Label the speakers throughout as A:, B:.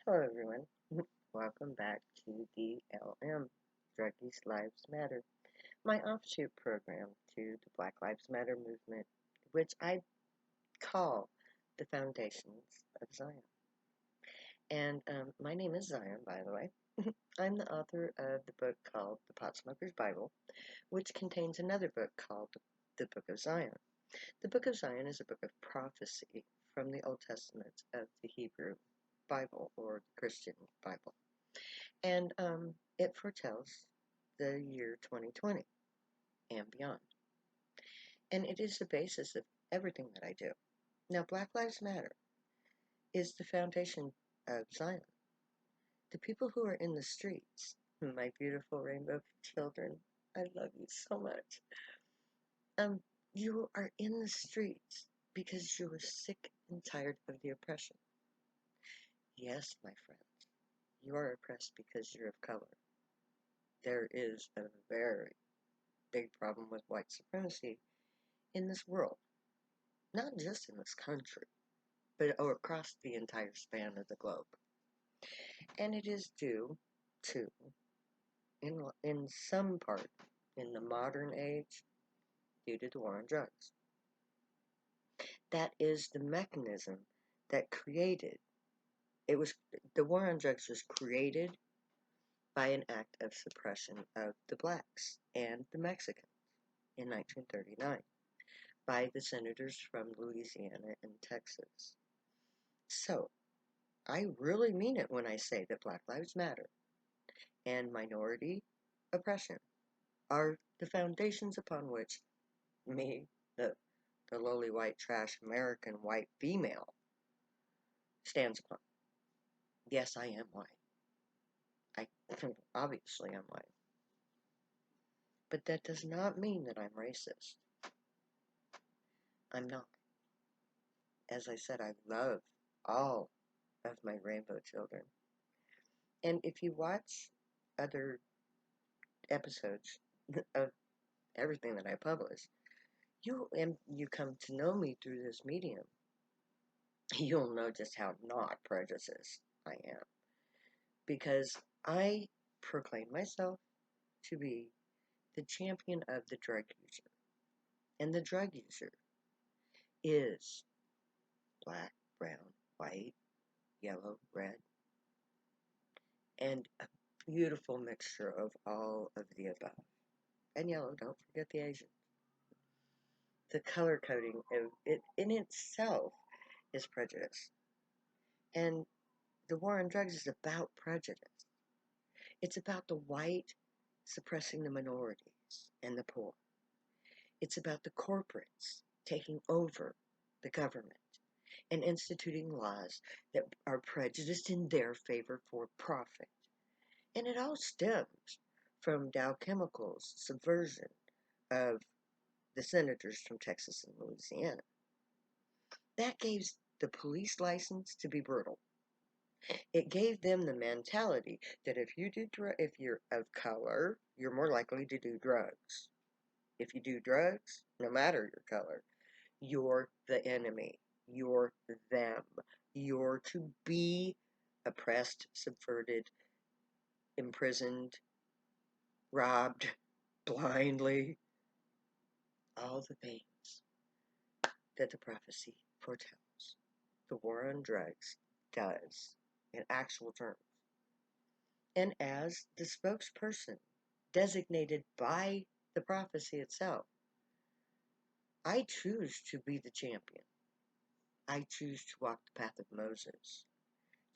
A: Hello, everyone. Welcome back to DLM, Druggies Lives Matter, my offshoot program to the Black Lives Matter movement, which I call the Foundations of Zion. And my name is Zion, by the way. I'm the author of the book called The Potsmoker's Bible, which contains another book called the Book of Zion. The Book of Zion is a book of prophecy from the Old Testament of the Hebrew Bible or the Christian Bible. And it foretells the year 2020 and beyond. And it is the basis of everything that I do. Now, Black Lives Matter is the foundation of Zion. The people who are in the streets, my beautiful rainbow children, I love you so much. Um, you are in the streets because you are sick and tired of the oppression. Yes, my friends, you are oppressed because you're of color. There is a very big problem with white supremacy in this world, not just in this country, but across the entire span of the globe. And it is due to, in some part, in the modern age, due to the war on drugs. That is the mechanism that created, the war on drugs was created by an act of suppression of the blacks and the Mexicans in 1939 by the senators from Louisiana and Texas. So, I really mean it when I say that Black Lives Matter and minority oppression are the foundations upon which me, the lowly white trash American white female, stands upon. Yes, I am white. I obviously am white. But that does not mean that I'm racist. I'm not. As I said, I love all of my rainbow children. And if you watch other episodes of everything that I publish, you come to know me through this medium, you'll know just how not prejudiced I am. Because I proclaim myself to be the champion of the drug user. And the drug user is black, brown, white, yellow, red, and a beautiful mixture of all of the above. And yellow, don't forget the Asian. The color coding of it in itself is prejudice. And the war on drugs is about prejudice. It's about the white suppressing the minorities and the poor. It's about the corporates taking over the government and instituting laws that are prejudiced in their favor for profit. And it all stems from Dow Chemical's subversion of the senators from Texas and Louisiana. That gave the police license to be brutal. It gave them the mentality that if you're of color, you're more likely to do drugs. If you do drugs, no matter your color, you're the enemy. You're them. You're to be oppressed, subverted, imprisoned, robbed, blindly. All the things that the prophecy foretells. The war on drugs does in actual terms. And as the spokesperson designated by the prophecy itself, I choose to be the champion. I choose to walk the path of Moses,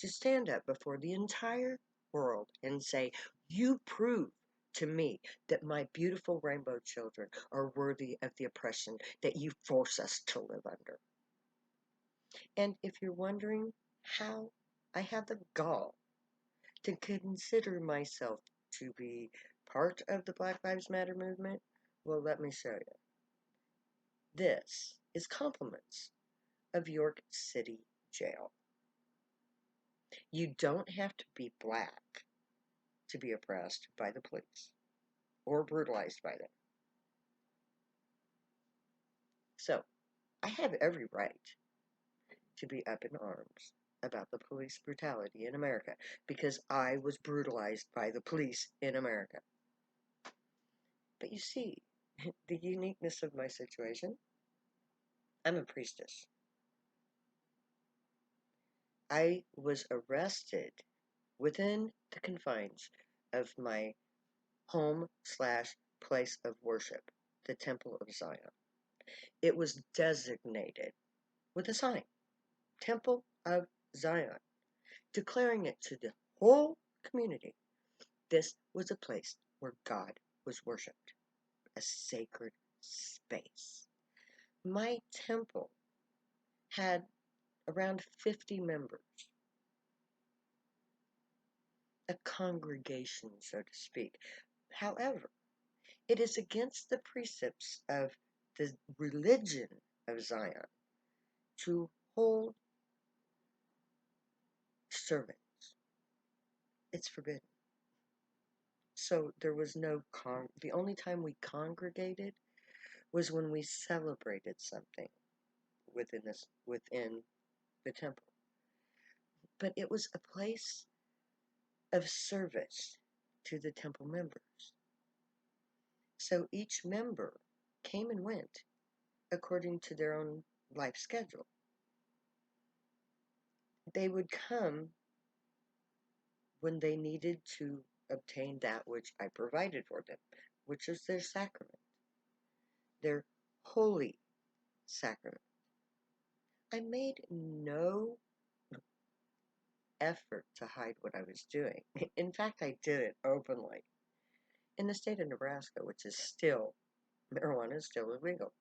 A: to stand up before the entire world and say, you prove to me that my beautiful rainbow children are worthy of the oppression that you force us to live under. And if you're wondering how I have the gall to consider myself to be part of the Black Lives Matter movement, well, let me show you. This is compliments of York City Jail. You don't have to be black to be oppressed by the police or brutalized by them. So, I have every right to be up in arms about the police brutality in America because I was brutalized by the police in America. But you see, the uniqueness of my situation, I'm a priestess. I was arrested within the confines of my home slash place of worship, the Temple of Zion. It was designated with a sign, Temple of Zion, declaring it to the whole community. This was a place where God was worshipped, a sacred space. My temple had around 50 members, a congregation, so to speak. However, it is against the precepts of the religion of Zion to hold sermons. It's forbidden. So there was no the only time we congregated was when we celebrated something within the temple. But it was a place of service to the temple members. So each member came and went according to their own life schedule. They would come when they needed to obtain that which I provided for them, which is their sacrament, their holy sacrament. I made no effort to hide what I was doing. In fact, I did it openly. In the state of Nebraska, which is still, marijuana is still illegal.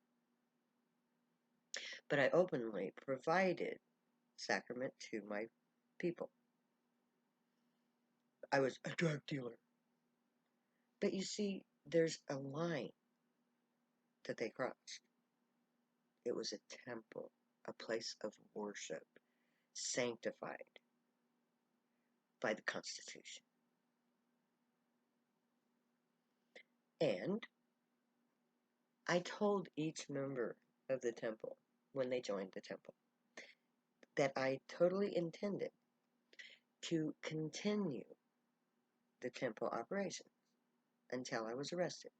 A: But I openly provided sacrament to my people. I was a drug dealer. But you see, there's a line that they crossed. It was a temple, a place of worship, sanctified by the Constitution. And I told each member of the temple when they joined the temple that I totally intended to continue the temple operations until I was arrested.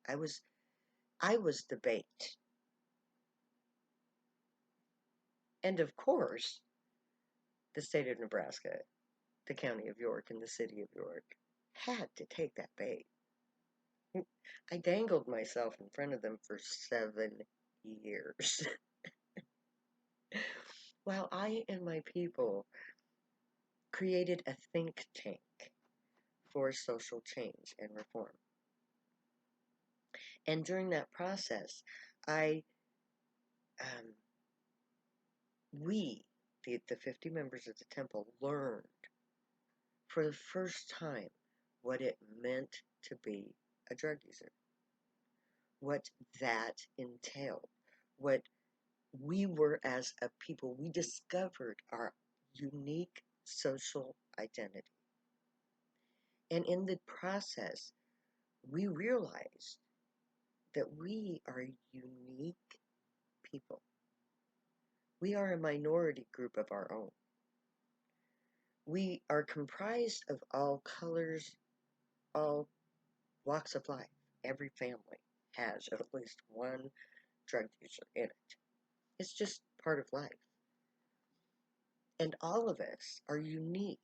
A: I was the bait. And of course, the state of Nebraska, the county of York, and the city of York had to take that bait. I dangled myself in front of them for 7 years. While I and my people created a think tank for social change and reform. And during that process, we, the 50 members of the temple, learned for the first time what it meant to be a drug user, what that entailed, what we were as a people. We discovered our unique social identity. And in the process, we realized that we are unique people. We are a minority group of our own. We are comprised of all colors, all walks of life. Every family has at least one drug user in it. It's just part of life. And all of us are unique.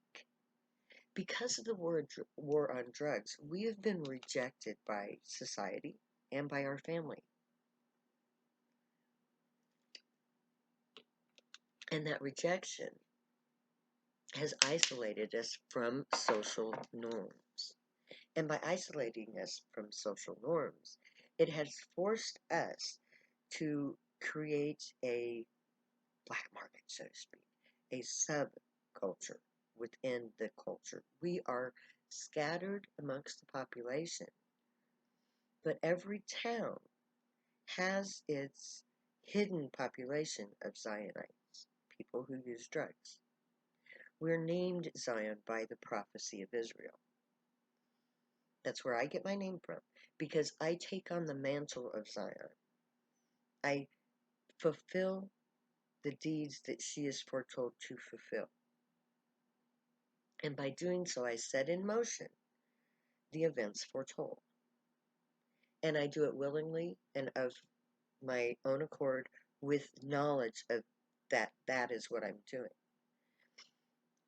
A: Because of the war on drugs, we have been rejected by society and by our family. And that rejection has isolated us from social norms. And by isolating us from social norms, it has forced us to create a black market, so to speak, a subculture within the culture. We are scattered amongst the population, but every town has its hidden population of Zionites, people who use drugs. We're named Zion by the prophecy of Israel. That's where I get my name from, because I take on the mantle of Zion. I fulfill the deeds that she is foretold to fulfill. And by doing so, I set in motion the events foretold. And I do it willingly and of my own accord with knowledge of that is what I'm doing.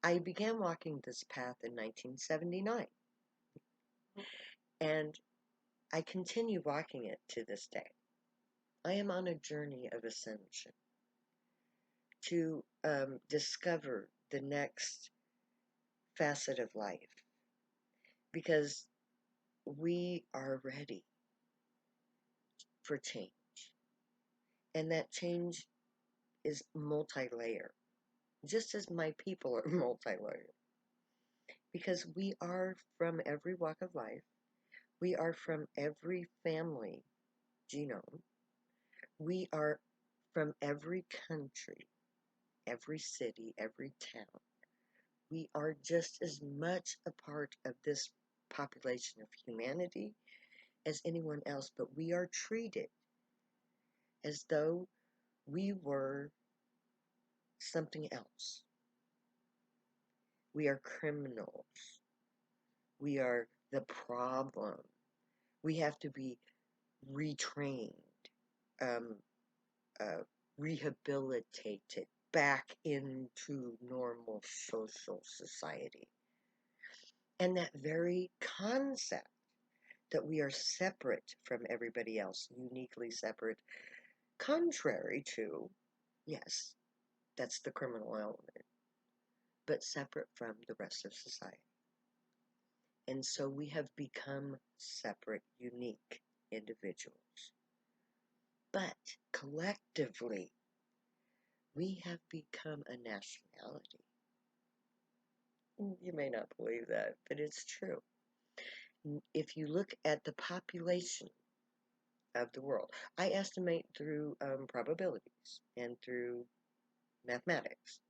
A: I began walking this path in 1979, and I continue walking it to this day. I am on a journey of ascension to discover the next facet of life because we are ready for change. And that change is multi-layer, just as my people are multi-layer. Because we are from every walk of life, we are from every family genome, we are from every country, every city, every town. We are just as much a part of this population of humanity as anyone else, but we are treated as though we were something else. We are criminals. We are the problem. We have to be retrained, um, rehabilitated back into normal social society. And that very concept that we are separate from everybody else, uniquely separate, contrary to, yes, that's the criminal element, but separate from the rest of society. And so we have become separate, unique individuals. But collectively, we have become a nationality. You may not believe that, but it's true. If you look at the population of the world, I estimate through probabilities and through mathematics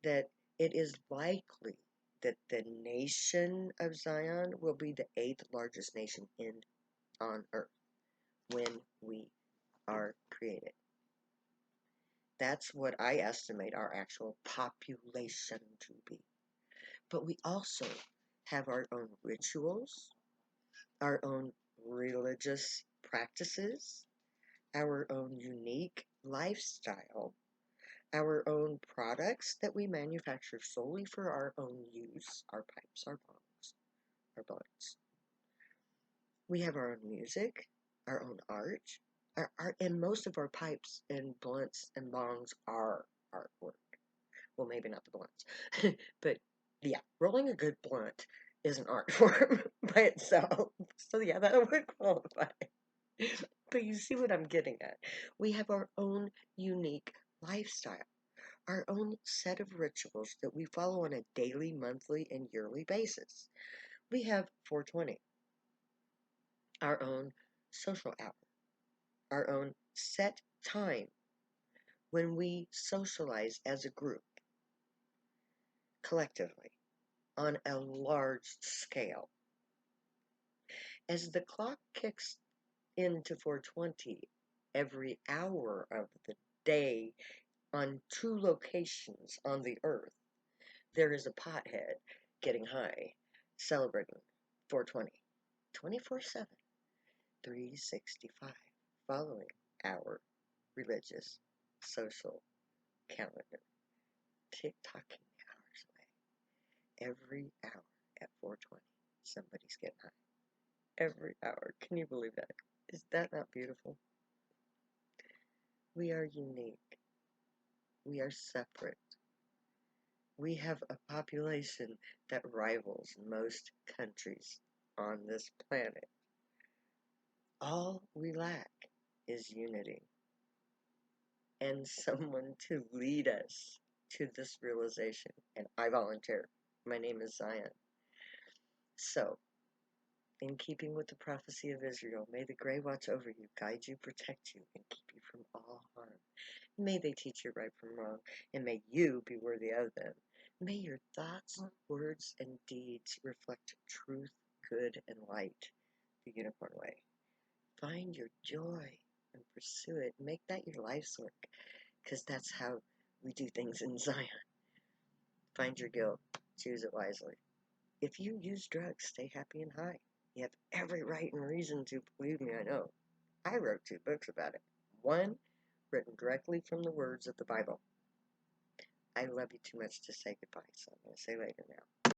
A: that it is likely that the nation of Zion will be the 8th largest nation on earth when we are created. That's what I estimate our actual population to be. But we also have our own rituals, our own religious practices, our own unique lifestyle, our own products that we manufacture solely for our own use, our pipes, our bongs, our blunts. We have our own music, our own art, and most of our pipes and blunts and bongs are artwork. Well, maybe not the blunts, but yeah, rolling a good blunt is an art form by itself. So yeah, that would qualify. But you see what I'm getting at. We have our own unique lifestyle, our own set of rituals that we follow on a daily, monthly, and yearly basis. We have 420, our own social hour, our own set time when we socialize as a group, collectively, on a large scale. As the clock kicks into 420 every hour of the day on 2 locations on the earth, there is a pothead getting high, celebrating 420, 24/7, 365, following our religious, social calendar, tick-tocking hours away. Every hour at 420, somebody's getting high. Every hour. Can you believe that? Is that not beautiful? We are unique. We are separate. We have a population that rivals most countries on this planet. All we lack is unity and someone to lead us to this realization. And I volunteer. My name is Zion. So, in keeping with the prophecy of Israel, may the Grey watch over you, guide you, protect you, and keep you from all harm. May they teach you right from wrong, and may you be worthy of them. May your thoughts, words, and deeds reflect truth, good, and light, the unicorn way. Find your joy and pursue it. Make that your life's work, because that's how we do things in Zion. Find your guilt, choose it wisely. If you use drugs, stay happy and high. You have every right and reason to. Believe me, I know. I wrote 2 books about it. One written directly from the words of the Bible. I love you too much to say goodbye, so I'm going to say later now.